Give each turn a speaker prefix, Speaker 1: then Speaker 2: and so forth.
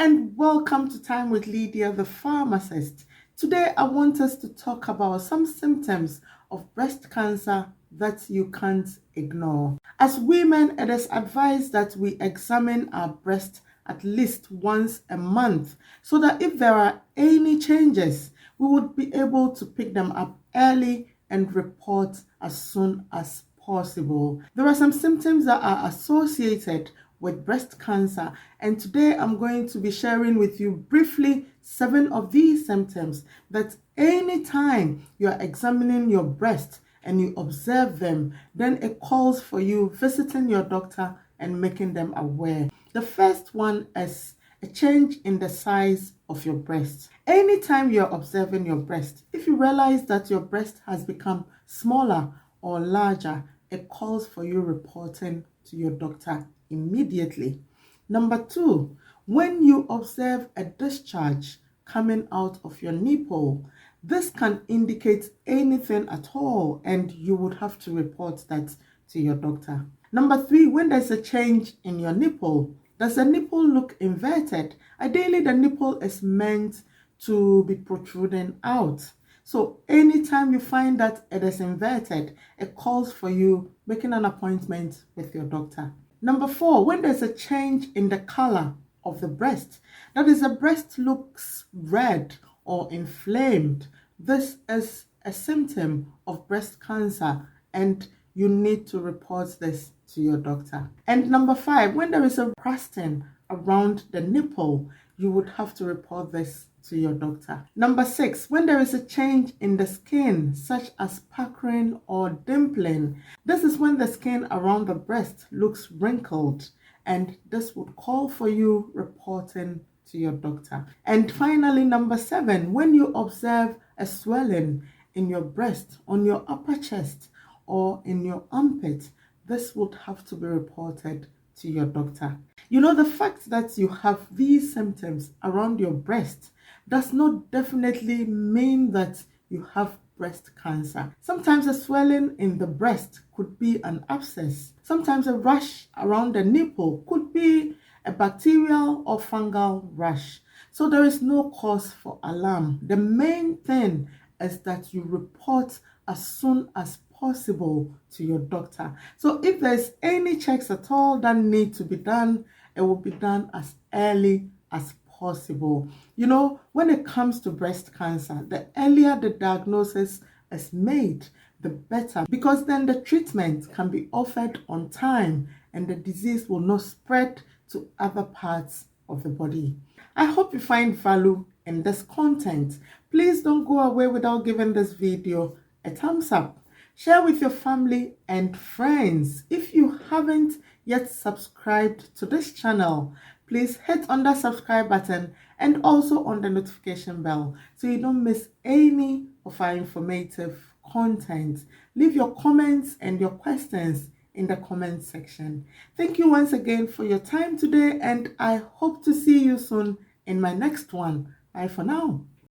Speaker 1: and welcome to Time with Lydia, the pharmacist. Today, I want us to talk about some symptoms of breast cancer that you can't ignore. As women, it is advised that we examine our breast at least once a month so that if there are any changes, we would be able to pick them up early and report as soon as possible. There are some symptoms that are associated with breast cancer, and today I'm going to be sharing with you briefly 7 of these symptoms that anytime you're examining your breast and you observe them, then it calls for you visiting your doctor and making them aware. The first one is a change in the size of your breast. Anytime you're observing your breast, if you realize that your breast has become smaller or larger, it calls for you reporting to your doctor immediately. Number 2, when you observe a discharge coming out of your nipple, this can indicate anything at all, and you would have to report that to your doctor. Number 3, when there's a change in your nipple, does the nipple look inverted? Ideally, the nipple is meant to be protruding out. So anytime you find that it is inverted, it calls for you making an appointment with your doctor. Number 4, when there's a change in the color of the breast, that is, the breast looks red or inflamed, this is a symptom of breast cancer and you need to report this to your doctor. And number 5, when there is a crusting around the nipple, you would have to report this to your doctor. Number 6, when there is a change in the skin, such as puckering or dimpling, this is when the skin around the breast looks wrinkled, and this would call for you reporting to your doctor. And finally, number 7, when you observe a swelling in your breast, on your upper chest, or in your armpit, this would have to be reported to your doctor. You know, the fact that you have these symptoms around your breast does not definitely mean that you have breast cancer. Sometimes a swelling in the breast could be an abscess. Sometimes a rash around the nipple could be a bacterial or fungal rash. So there is no cause for alarm. The main thing is that you report as soon as possible to your doctor. So if there's any checks at all that need to be done, it will be done as early as possible. You know, when it comes to breast cancer, the earlier the diagnosis is made, the better, because then the treatment can be offered on time and the disease will not spread to other parts of the body. I hope you find value in this content. Please don't go away without giving this video a thumbs up. Share with your family and friends. If you haven't yet subscribed to this channel, please hit on that subscribe button and also on the notification bell so you don't miss any of our informative content. Leave your comments and your questions in the comment section. Thank you once again for your time today, and I hope to see you soon in my next one. Bye for now.